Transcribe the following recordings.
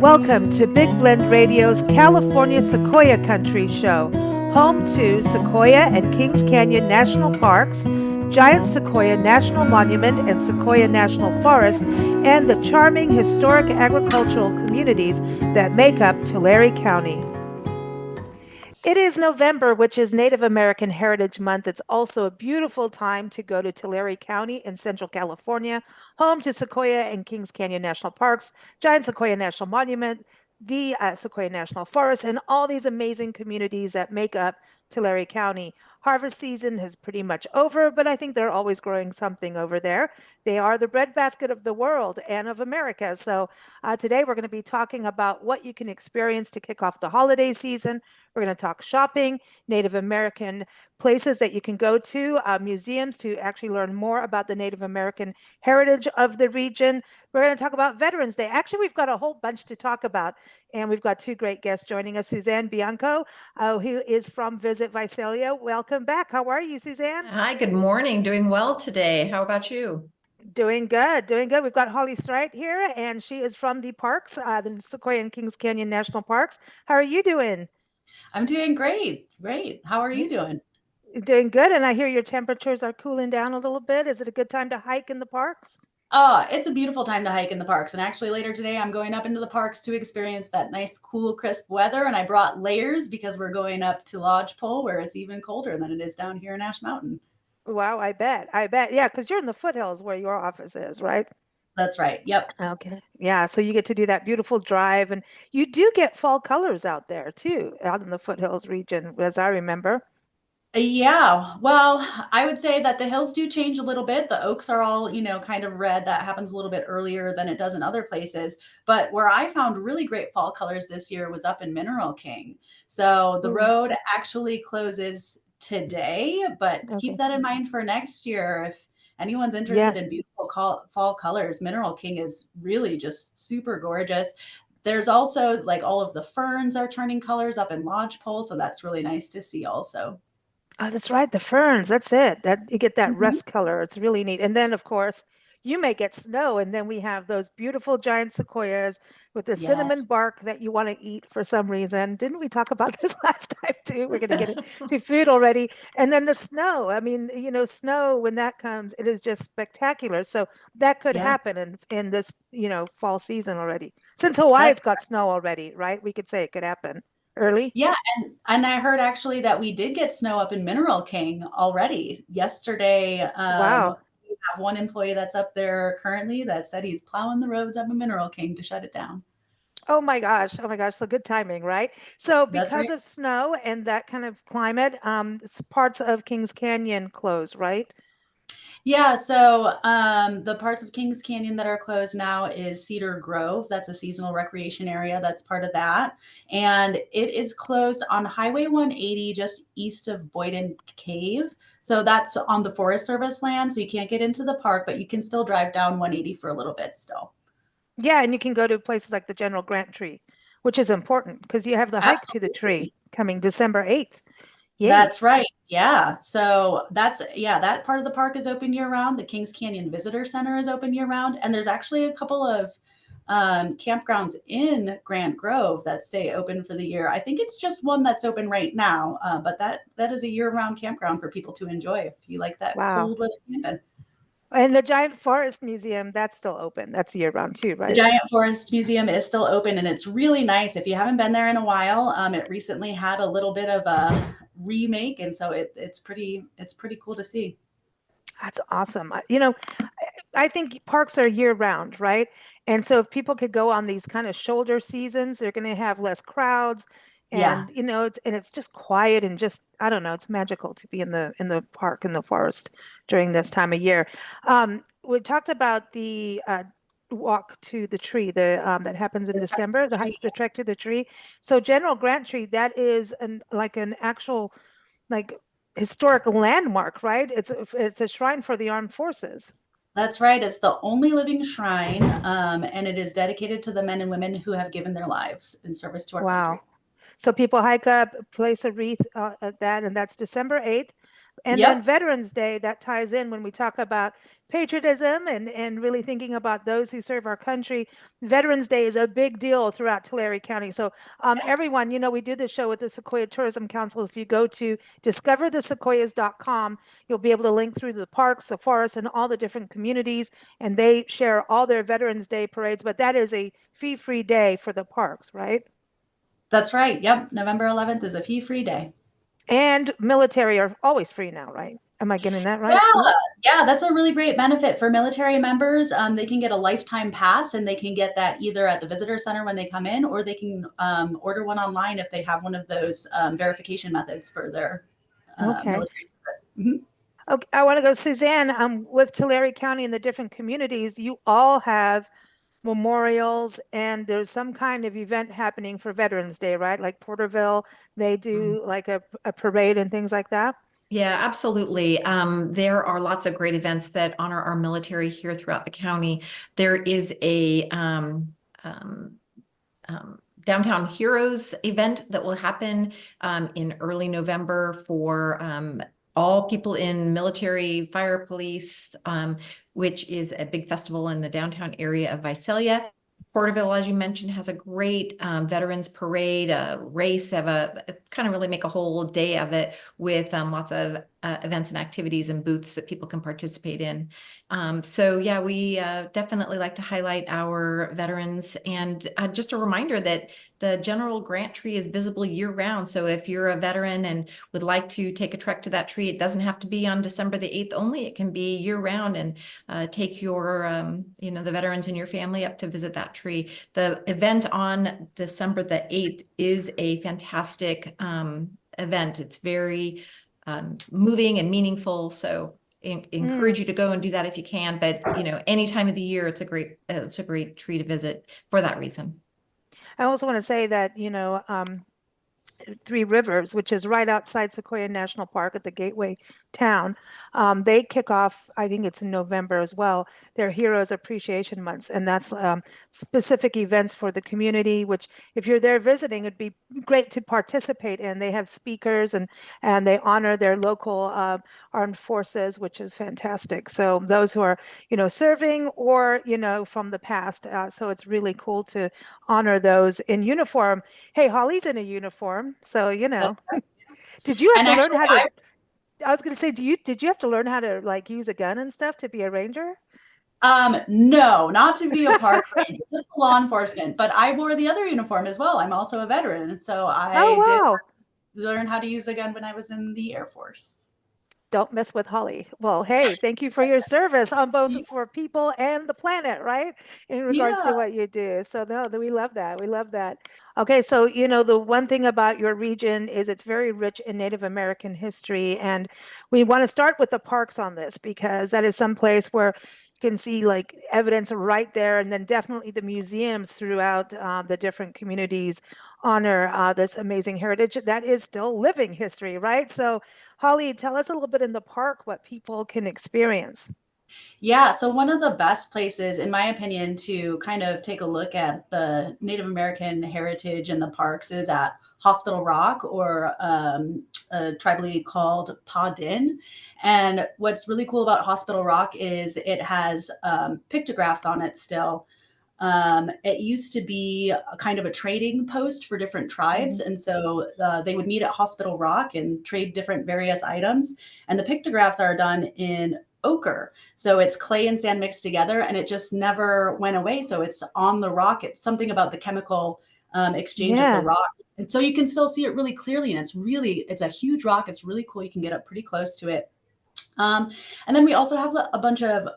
Welcome to Big Blend Radio's California Sequoia Country show, home to Sequoia and Kings Canyon National Parks, Giant Sequoia National Monument and Sequoia National Forest, and the charming historic agricultural communities that make up Tulare County. It is November, which is Native American Heritage Month. It's also a beautiful time to go to Tulare County in Central California, home to Sequoia and Kings Canyon National Parks, Giant Sequoia National Monument, the Sequoia National Forest, and all these amazing communities that make up Tulare County. Harvest season is pretty much over, but I think they're always growing something over there. They are the breadbasket of the world and of America. So today we're going to be talking about what you can experience to kick off the holiday season. We're going to talk shopping, Native American places that you can go to, museums to actually learn more about the Native American heritage of the region. We're going to talk about Veterans Day. Actually, we've got a whole bunch to talk about, and we've got two great guests joining us. Suzanne Bianco, who is from Visit Visalia. Welcome back. How are you, Suzanne? Hi, good morning. Doing well today. How about you? Doing good, doing good. We've got Holly Strite here, and she is from the parks, the Sequoia and Kings Canyon National Parks. How are you doing? I'm doing great. Great. How are you doing? Doing good. And I hear your temperatures are cooling down a little bit. Is it a good time to hike in the parks? Oh, it's a beautiful time to hike in the parks. And actually, later today, I'm going up into the parks to experience that nice, cool, crisp weather. And I brought layers because we're going up to Lodgepole where it's even colder than it is down here in Ash Mountain. Wow, I bet. I bet. Yeah, because you're in the foothills where your office is, right? That's right. Yep. Okay. Yeah. So you get to do that beautiful drive, and you do get fall colors out there too, out in the foothills region, as I remember. Yeah. Well, I would say that the hills do change a little bit. The oaks are all, kind of red. That happens a little bit earlier than it does in other places. But where I found really great fall colors this year was up in Mineral King. So the Ooh, road actually closes today, but keep okay. that in mind for next year. If anyone's Yeah. interested in beautiful fall colors, Mineral King is really just super gorgeous. There's also like all of the ferns are turning colors up in Lodgepole. So that's really nice to see also. Oh, that's right, the ferns. That's it. That you get that Mhm. rust color. It's really neat. And then, of course, you may get snow, and then we have those beautiful giant sequoias with the cinnamon Yes. bark that you want to eat for some reason. Didn't we talk about this last time too? We're going to get into food already. And then the snow. I mean, snow when that comes, it is just spectacular. So that could Yeah, happen in this, fall season already. Since Hawaii's that's got snow already, right? We could say it could happen early. yeah, and I heard actually that we did get snow up in Mineral King already. Yesterday, Wow. we have one employee that's up there currently that said he's plowing the roads up in Mineral King to shut it down. Oh my gosh. Oh my gosh. So good timing, right? So That's because right. of snow and that kind of climate, parts of Kings Canyon close, right? Yeah, so the parts of Kings Canyon that are closed now is Cedar Grove. That's a seasonal recreation area that's part of that. And it is closed on Highway 180 just east of Boyden Cave. So that's on the Forest Service land. So you can't get into the park, but you can still drive down 180 for a little bit still. Yeah, and you can go to places like the General Grant tree, which is important because you have the hike to the tree Absolutely. coming December 8th. Yay. That's right. Yeah. So yeah, that part of the park is open year round. The Kings Canyon Visitor Center is open year round. And there's actually a couple of campgrounds in Grant Grove that stay open for the year. I think it's just one that's open right now, but that is a year round campground for people to enjoy if you like that Wow. cold weather camping. And the Giant Forest Museum, that's still open. That's year round too, The right? Giant Forest Museum is still open and it's really nice. If you haven't been there in a while, it recently had a little bit of a remake, and so it's pretty cool to see. That's awesome. I think parks are year round, right? And so if people could go on these kind of shoulder seasons, they're going to have less crowds, Yeah. and it's just quiet and just I don't know, it's magical to be in the park in the forest during this time of year. We talked about the walk to the tree, the that happens in The trek to December, the tree. the trek to the tree. So General Grant Tree, that is an actual like historic landmark, right? It's a shrine for the armed forces. That's right. It's the only living shrine, and it is dedicated to the men and women who have given their lives in service to our Wow. country. So people hike up, place a wreath at that, and that's December 8th. And then Yep. Veterans Day, that ties in when we talk about patriotism and really thinking about those who serve our country. Veterans Day is a big deal throughout Tulare County. So everyone, we do this show with the Sequoia Tourism Council. If you go to discoverthesequoias.com, you'll be able to link through the parks, the forests, and all the different communities, and they share all their Veterans Day parades. But that is a fee-free day for the parks, right? That's right. Yep. November 11th is a fee-free day. And military are always free now, right? Am I getting that right? Yeah, yeah, that's a really great benefit for military members. They can get a lifetime pass, and they can get that either at the visitor center when they come in, or they can order one online if they have one of those verification methods for their Okay. military service. Mm-hmm. Okay, I want to go, Suzanne, with Tulare County and the different communities, you all have memorials and there's some kind of event happening for Veterans Day, right? Like Porterville, they do like a parade and things like that. Yeah, absolutely. There are lots of great events that honor our military here throughout the county. There is a Downtown Heroes event that will happen in early November for all people in military, fire, police, which is a big festival in the downtown area of Visalia. Porterville, as you mentioned, has a great veterans parade, a race, have a kind of really make a whole day of it with lots of events and activities and booths that people can participate in. So yeah, we definitely like to highlight our veterans, and just a reminder that the general grant tree is visible year round. So if you're a veteran and would like to take a trek to that tree, it doesn't have to be on December the 8th only. It can be year round, and take your, the veterans in your family up to visit that tree. The event on December the 8th is a fantastic event. It's very moving and meaningful. So encourage you to go and do that if you can. But any time of the year, it's a great tree to visit for that reason. I also want to say that, Three Rivers, which is right outside Sequoia National Park at the gateway town. They kick off, I think it's in November as well, their Heroes Appreciation Months. And that's specific events for the community, which if you're there visiting, it'd be great to participate in. They have speakers and they honor their local armed forces, which is fantastic. So those who are, serving or, from the past. So it's really cool to honor those in uniform. Hey, Holly's in a uniform, so Did you have to learn how to? I was going to say, did you have to learn how to like use a gun and stuff to be a ranger? No, not to be a park ranger, just law enforcement. But I wore the other uniform as well. I'm also a veteran, so I did learn how to use a gun when I was in the Air Force. Don't mess with Holly. Well, hey, thank you for your service on both for people and the planet, right? In regards to what you do. So no, we love that. We love that. Okay, so the one thing about your region is it's very rich in Native American history, and we want to start with the parks on this because that is some place where you can see like evidence right there, and then definitely the museums throughout the different communities honor this amazing heritage that is still living history, right? So Holly, tell us a little bit in the park what people can experience. Yeah, so one of the best places, in my opinion, to kind of take a look at the Native American heritage in the parks is at Hospital Rock, or tribally called Pa Din. And what's really cool about Hospital Rock is it has pictographs on it still. It used to be a kind of a trading post for different tribes. And so they would meet at Hospital Rock and trade different various items. And the pictographs are done in ochre. So it's clay and sand mixed together, and it just never went away. So it's on the rock. It's something about the chemical exchange of the rock. And so you can still see it really clearly. And it's a huge rock. It's really cool. You can get up pretty close to it. And then we also have a bunch of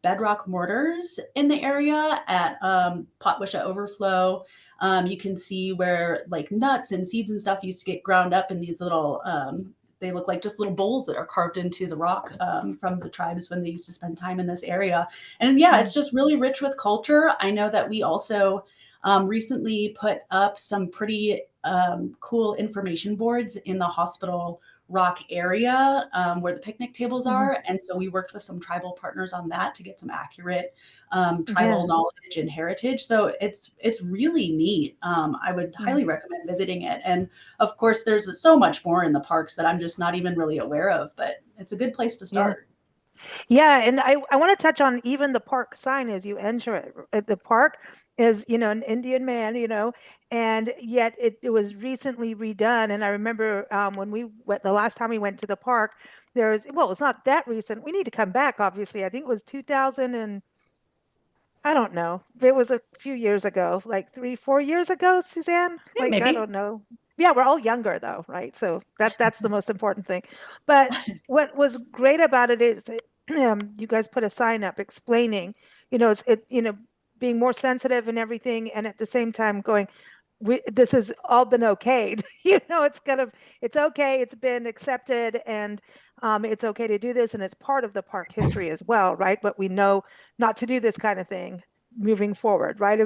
bedrock mortars in the area at Potwisha Overflow. You can see where like nuts and seeds and stuff used to get ground up in these little, they look like just little bowls that are carved into the rock from the tribes when they used to spend time in this area. And yeah, it's just really rich with culture. I know that we also recently put up some pretty cool information boards in the Hospital Rock area where the picnic tables are. And so we worked with some tribal partners on that to get some accurate tribal knowledge and heritage. So it's really neat. I would highly recommend visiting it. And of course, there's so much more in the parks that I'm just not even really aware of, but it's a good place to start. Yeah, and I want to touch on even the park sign as you enter it. The park is, an Indian man, and yet it was recently redone. And I remember when we went the last time we went to the park, well, it's not that recent. We need to come back, obviously. I think it was 2000 and I don't know. It was a few years ago, like 3, 4 years ago, Suzanne. Yeah, Like, I maybe. don't know. Yeah, we're all younger though, right? So that's the most important thing. But what was great about it is that, you guys put a sign up explaining, being more sensitive and everything, and at the same time going, this has all been okayed. It's okay. It's been accepted, and it's okay to do this, and it's part of the park history as well, right? But we know not to do this kind of thing moving forward, right?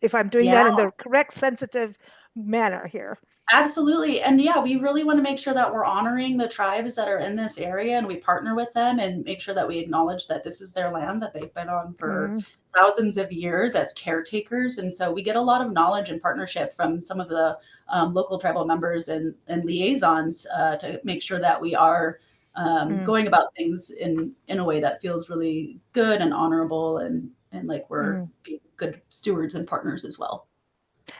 If I'm doing Yeah. that in the correct, sensitive manner here. Absolutely. And yeah, we really want to make sure that we're honoring the tribes that are in this area and we partner with them and make sure that we acknowledge that this is their land that they've been on for Mm, thousands of years as caretakers. And so we get a lot of knowledge and partnership from some of the local tribal members and liaisons to make sure that we are mm, going about things in a way that feels really good and honorable and like we're mm. being good stewards and partners as well.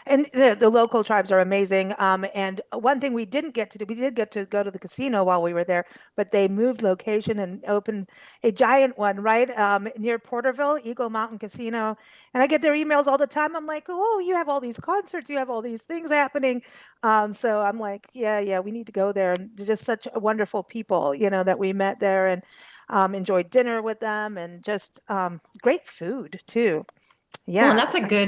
And the local tribes are amazing. And one thing we didn't get to do, we did get to go to the casino while we were there, but they moved location and opened a giant one right near Porterville, Eagle Mountain Casino. And I get their emails all the time. I'm like, oh, you have all these concerts, you have all these things happening. So I'm like, yeah, yeah, we need to go there. And they're just such wonderful people, that we met there and enjoyed dinner with them and just great food too. Well, and Yeah.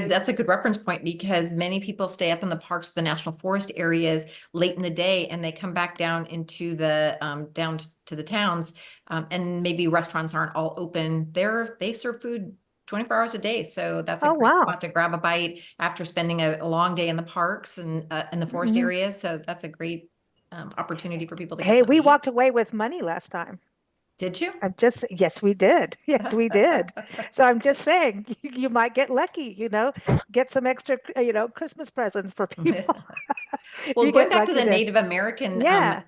that's a good reference point because many people stay up in the parks, the national forest areas late in the day, and they come back down into the down to the towns, and maybe restaurants aren't all open. They serve food 24 hours a day, so that's a Oh, great wow. spot to grab a bite after spending a long day in the parks and in the forest Mhm. areas. So that's a great opportunity for people to get Hey, something we to eat. walked away with money last time. Did you? Yes, we did. Yes, we did. So I'm just saying, you might get lucky, get some extra, Christmas presents for people if Well, you going get back to lucky the there. Native American Yeah.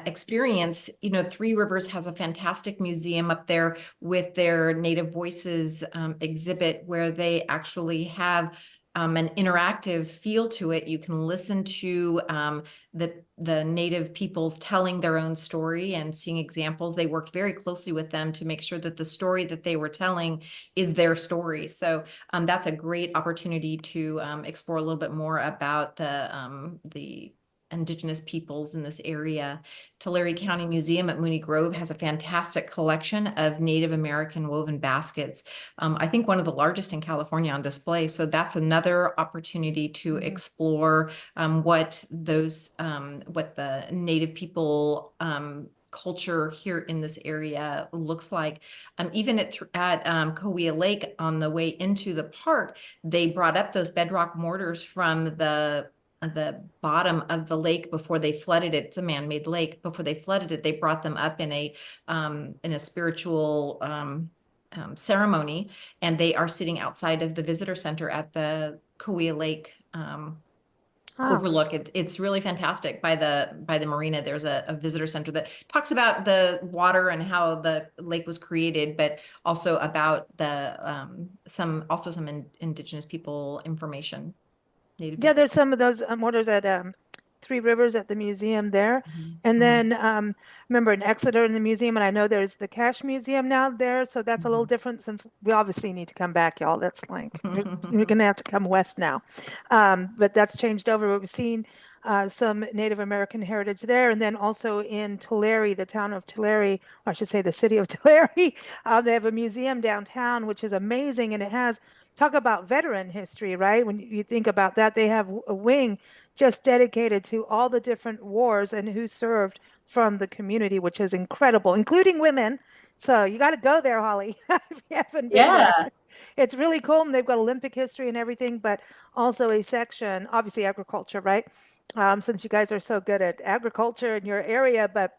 experience, Three Rivers has a fantastic museum up there with their Native Voices exhibit where they actually have an interactive feel to it. You can listen to the Native peoples telling their own story and seeing examples. They worked very closely with them to make sure that the story that they were telling is their story. So that's a great opportunity to explore a little bit more about the indigenous peoples in this area. Tulare County Museum at Mooney Grove has a fantastic collection of Native American woven baskets. I think one of the largest in California on display. So that's another opportunity to Mhm. explore what the Native people culture here in this area looks like. Even at Cahuilla Lake on the way into the park, they brought up those bedrock mortars from the bottom of the lake before they flooded it. It's a man-made lake. Before they flooded it, they brought them up in a spiritual ceremony, and they are sitting outside of the visitor center at the Cahuilla Lake Oh, overlook. It's really fantastic by the marina. There's a visitor center that talks about the water and how the lake was created, but also about the some indigenous people information, native yeah, people. there's some of those mortars at Three Rivers at the museum there. Mhm, And mhm, then remember in Exeter in the museum, and I know there's the Cash Museum now there, so that's a little different since we obviously need to come back, y'all. That's like you're mhm. gonna have to come west now. But that's changed over. We've seen some Native American heritage there, and then also in Tulare, the town of Tulare, or I should say the city of Tulare, they have a museum downtown, which is amazing, and it has talk about veteran history, right? When you think about that, they have a wing just dedicated to all the different wars and who served from the community, which is incredible, including women. So you got to go there, Holly, if you haven't been there. Yeah. It's really cool. And they've got Olympic history and everything, but also a section, obviously agriculture, right? Since you guys are so good at agriculture in your area, but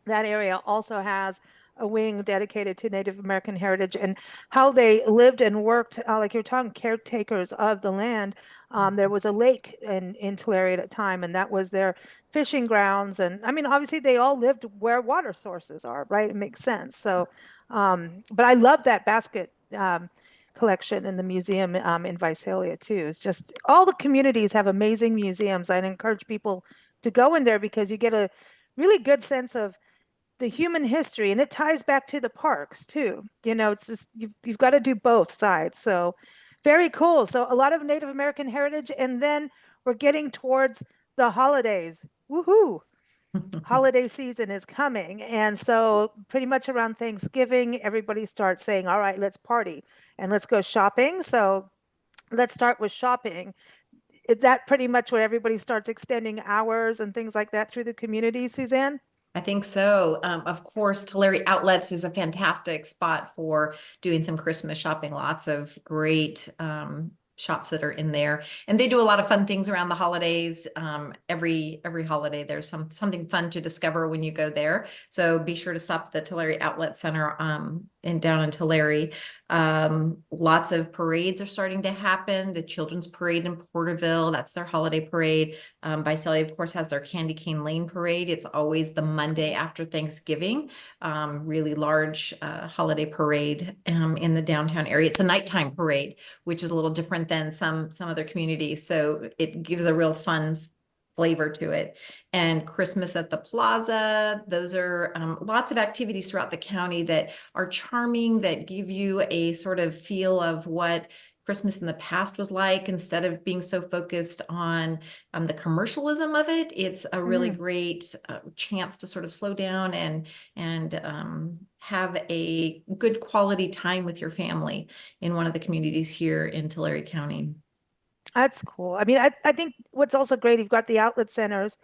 that area also has a wing dedicated to Native American heritage and how they lived and worked, like you're talking, caretakers of the land. There was a lake in Tulare at a time, and that was their fishing grounds. And I mean, obviously, they all lived where water sources are, right? It makes sense. So, but I love that basket collection in the museum in Visalia too. It's just all the communities have amazing museums. I'd encourage people to go in there because you get a really good sense of the human history, and it ties back to the parks too. It's just you've got to do both sides. So very cool. So a lot of Native American heritage, and then we're getting towards the holidays. Woohoo! Holiday season is coming, and so pretty much around Thanksgiving, everybody starts saying, "All right, let's party and let's go shopping." So let's start with shopping. Is that pretty much where everybody starts extending hours and things like that through the community, Suzanne? I think so. Of course, Tulare Outlets is a fantastic spot for doing some Christmas shopping. Lots of great shops that are in there, and they do a lot of fun things around the holidays. Every holiday, there's something fun to discover when you go there. So be sure to stop at the Tulare Outlet Center down in Tulare. Lots of parades are starting to happen. The Children's Parade in Porterville, that's their holiday parade. Visalia, of course, has their Candy Cane Lane Parade. It's always the Monday after Thanksgiving. Really large holiday parade in the downtown area. It's a nighttime parade, which is a little different than some other communities. So it gives a real fun flavor to it. And Christmas at the Plaza, those are lots of activities throughout the county that are charming, that give you a sort of feel of what Christmas in the past was like. Instead of being so focused on the commercialism of it, it's a really great chance to sort of slow down and have a good quality time with your family in one of the communities here in Tulare County. That's cool. I mean, I think what's also great, you've got the outlet centers,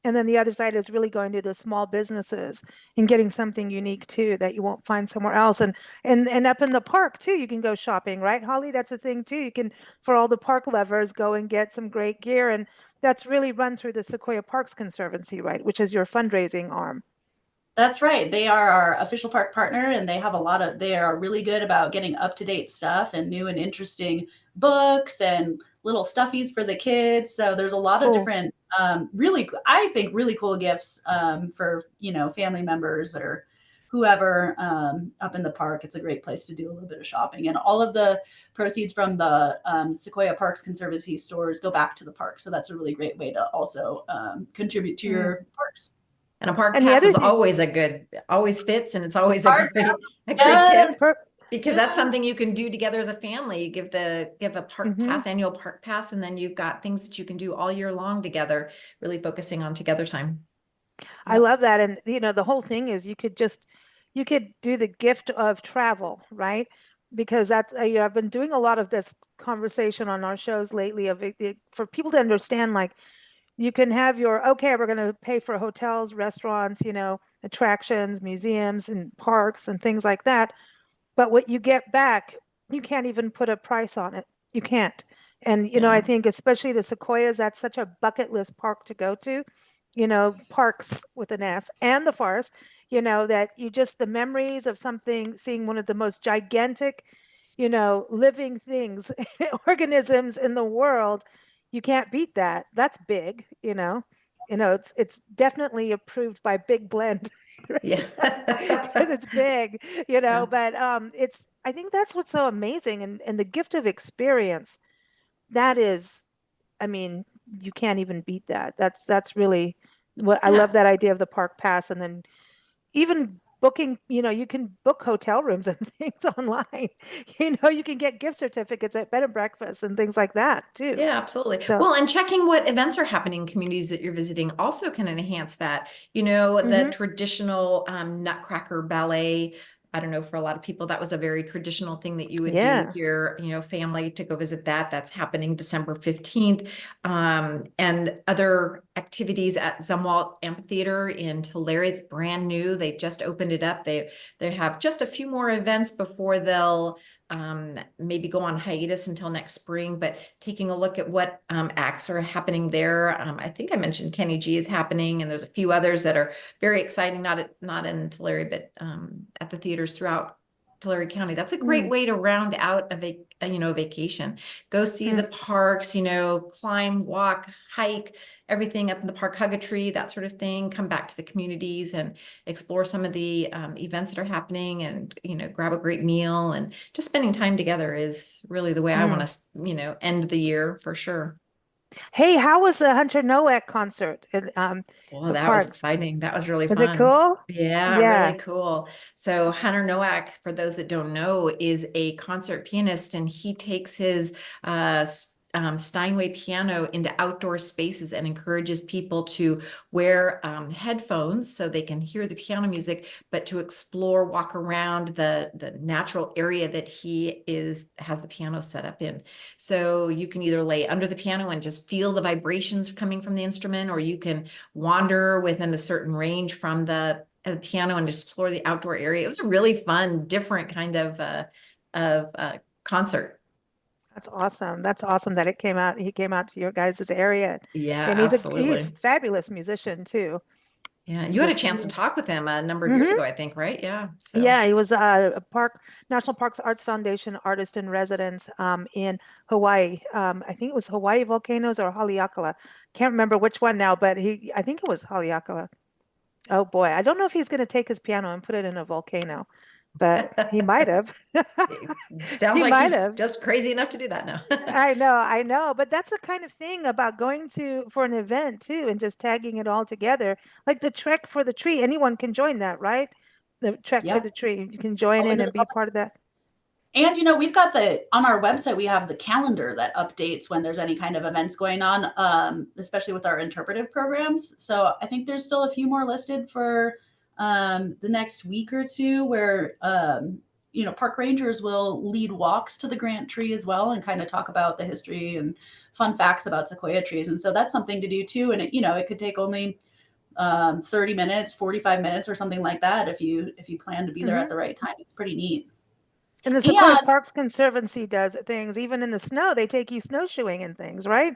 and then the other side is really going to the small businesses and getting something unique too that you won't find somewhere else. And up in the park too, you can go shopping, right, Holly? That's the thing too. You can, for all the park lovers, go and get some great gear. And that's really run through the Sequoia Parks Conservancy, right? Which is your fundraising arm. That's right. They are our official park partner, and they have they are really good about getting up-to-date stuff and new and interesting books and little stuffies for the kids. So there's a lot of different, I think really cool gifts for, family members or whoever up in the park. It's a great place to do a little bit of shopping. And all of the proceeds from the Sequoia Parks Conservancy stores go back to the park. So that's a really great way to also contribute to your parks. And a park pass is always always fits, and it's always a great gift because that's something you can do together as a family. You give a park pass, annual park pass, and then you've got things that you can do all year long together, really focusing on together time. I love that. And the whole thing is you could do the gift of travel, right? Because that's I've been doing a lot of this conversation on our shows lately for people to understand, like, you can have okay, we're going to pay for hotels, restaurants, attractions, museums and parks and things like that. But what you get back, you can't even put a price on it. You can't. And, I think especially the Sequoias, that's such a bucket list park to go to, parks with an S, and the forest, that the memories of seeing one of the most gigantic, living things, organisms in the world. You can't beat that. That's big, it's definitely approved by Big Blend. Right? Yeah. Because it's big, but I think that's what's so amazing. And the gift of experience, that is, I mean, you can't even beat that. That's really what I love, that idea of the park pass. And then even booking, you can book hotel rooms and things online. You can get gift certificates at bed and breakfast and things like that too. Yeah, absolutely. So, well, and checking what events are happening in communities that you're visiting also can enhance that. The traditional Nutcracker ballet. I don't know, for a lot of people, that was a very traditional thing that you would do with your, family to go visit that. That's happening December 15th. And other activities at Zumwalt Amphitheater in Tulare. It's brand new. They just opened it up. They have just a few more events before they'll maybe go on hiatus until next spring, but taking a look at what acts are happening there. I think I mentioned Kenny G is happening, and there's a few others that are very exciting, not in Tulare, but at the theaters throughout Tulare County. That's a great way to round out a vacation. Go see the parks, climb, walk, hike, everything up in the park, hug a tree, that sort of thing. Come back to the communities and explore some of the events that are happening, and grab a great meal, and just spending time together is really the way I want to end the year for sure. Hey, how was the Hunter Nowak concert in Well, the that was park? exciting. That was really Was it fun. cool? Yeah, Yeah. really cool. So Hunter Nowak, for those that don't know, is a concert pianist, and he takes his Steinway piano into outdoor spaces and encourages people to wear headphones so they can hear the piano music, but to explore, walk around the natural area that he has the piano set up in. So you can either lay under the piano and just feel the vibrations coming from the instrument, or you can wander within a certain range from the piano and explore the outdoor area. It was a really fun, different kind of concert. That's awesome. That's awesome that it came out. He came out to your guys' area, Yeah, and he's a absolutely. fabulous musician too. Yeah, you had a chance to talk with him a number of years ago, I think, right? Yeah. So Yeah, he was a National Parks Arts Foundation artist in residence in Hawaii. I think it was Hawaii volcanoes or Haleakala. Can't remember which one now, but I think it was Haleakala. Oh boy, I don't know if he's going to take his piano and put it in a volcano, but he might have. sounds He like might he's have. just crazy enough to do that now. I know, but that's the kind of thing about going for an event too and just tagging it all together. Like the Trek for the Tree, anyone can join that, right? The Trek for Yeah. the Tree. You can join in Open to and the be public. part of that. And we've got on our website, we have the calendar that updates when there's any kind of events going on, especially with our interpretive programs. So I think there's still a few more listed for the next week or two, where park rangers will lead walks to the Grant tree as well, and kind of talk about the history and fun facts about sequoia trees. And so that's something to do too. And it could take only 30 minutes, 45 minutes or something like that if you plan to be there at the right time. It's pretty neat. And the Sequoia And Parks Conservancy does things, even in the snow, they take you snowshoeing and things, right?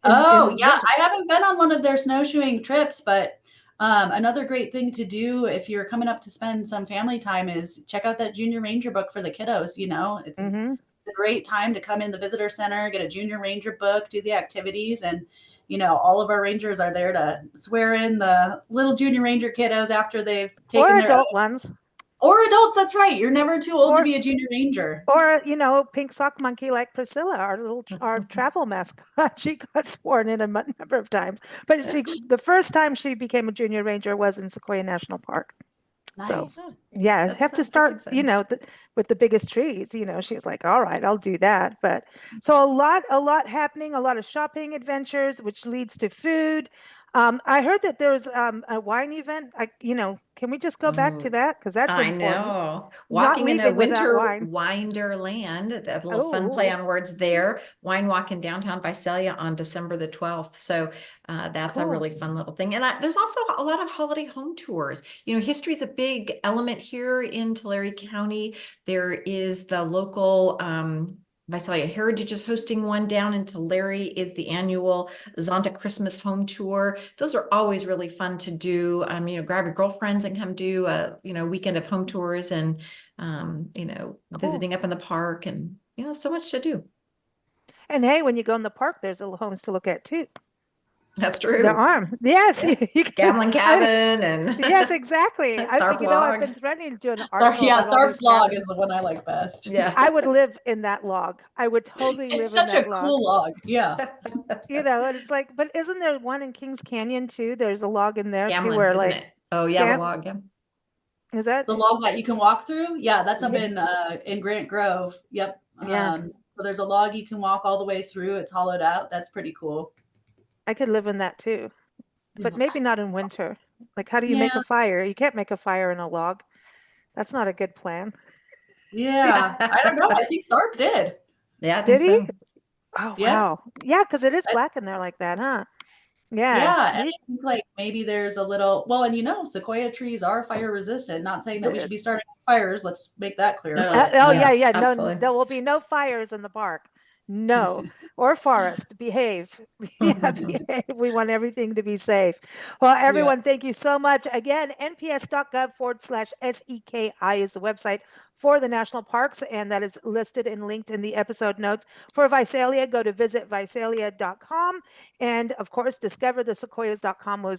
oh In yeah, winter. I haven't been on one of their snowshoeing trips, but another great thing to do if you're coming up to spend some family time is check out that Junior Ranger book for the kiddos. It's a great time to come in the visitor center, get a Junior Ranger book, do the activities, and all of our rangers are there to swear in the little Junior Ranger kiddos after they've taken Or their adult ones. or adults. That's right. You're never too old to Or be a Junior Ranger. Or, pink sock monkey like Priscilla, our travel mascot. She got sworn in a number of times, but the first time she became a junior ranger was in Sequoia National Park. So, Nice. yeah, That's have fun. to That's start, exciting. with the biggest trees. She was like, all right, I'll do that. But so a lot happening, a lot of shopping adventures, which leads to food. I heard that there's a wine event. Can we just go back to that? Because that's I important. know. Not Walking in a leaving without winter wine. Winderland, that little fun play Oh, on words there. Wine walk in downtown Visalia on December the 12th. So that's a cool. really fun little thing. And there's also a lot of holiday home tours. History is a big element here in Tulare County. There is the local Visalia Heritage is hosting one down in Tulare, is the annual Zonta Christmas home tour. Those are always really fun to do. Grab your girlfriends and come do a, weekend of home tours and, visiting up in the park, and, so much to do. And hey, when you go in the park, there's little homes to look at too. That's There true. are. Yes. Yeah. You can, Gambling cabin and yes, exactly. Tharp I've log. been threatening to do an article Yeah, about all these Tharp's log cabins. is the one I like best. Yeah. I would live in that log. I would totally live It's in such a that log. cool log. Yeah. And it's like, but isn't there one in Kings Canyon too? There's a log in there too Gambling, where isn't like, it? Oh yeah, the Gam- log. Yeah. is that? The log that you can walk through? Yeah, that's up Yeah. in Grant Grove. Yep. Yeah. So there's a log you can walk all the way through. It's hollowed out. That's pretty cool. I could live in that too, but maybe not in winter. Like, how do you make Yeah. a fire? You can't make a fire in a log. That's not a good plan. Yeah. I don't know. I think Tharp did. Yeah, I Did think he? so. Oh, Yeah. wow. Yeah, because it is I- black in there like that, huh? Yeah. Yeah. And I think like maybe there's a little, well, and sequoia trees are fire resistant. Not saying that we should be starting fires. Let's make that clear. Oh, Yes, yeah. No, absolutely. there will be no fires in the park. No. Or forest. Behave. Yeah, behave. We want everything to be safe. Well, everyone, thank you so much. Again, nps.gov/SEKI is the website for the national parks, and that is listed and linked in the episode notes. For Visalia, go to visitvisalia.com. And of course, discoverthesequoias.com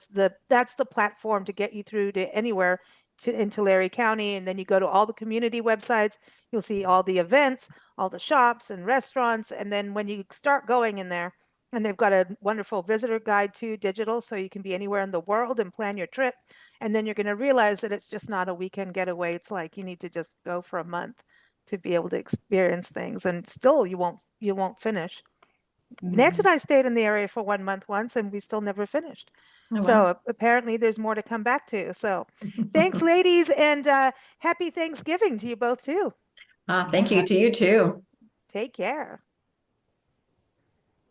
that's the platform to get you through to anywhere in Tulare County. And then you go to all the community websites. You'll see all the events, all the shops and restaurants. And then when you start going in there, and they've got a wonderful visitor guide too, digital, so you can be anywhere in the world and plan your trip. And then you're going to realize that it's just not a weekend getaway. It's like you need to just go for a month to be able to experience things. And still you won't finish. Nancy and I stayed in the area for 1 month once, and we still never finished. Oh, So wow. apparently there's more to come back to. So thanks, ladies, and happy Thanksgiving to you both too. Thank you to you too. Take care.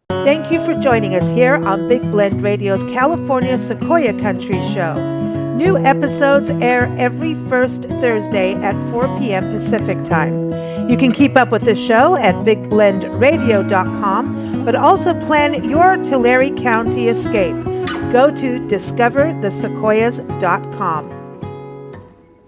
Thank you for joining us here on Big Blend Radio's California Sequoia Country Show. New episodes air every first Thursday at 4 p.m. Pacific Time. You can keep up with the show at bigblendradio.com, but also plan your Tulare County escape. Go to discoverthesequoias.com.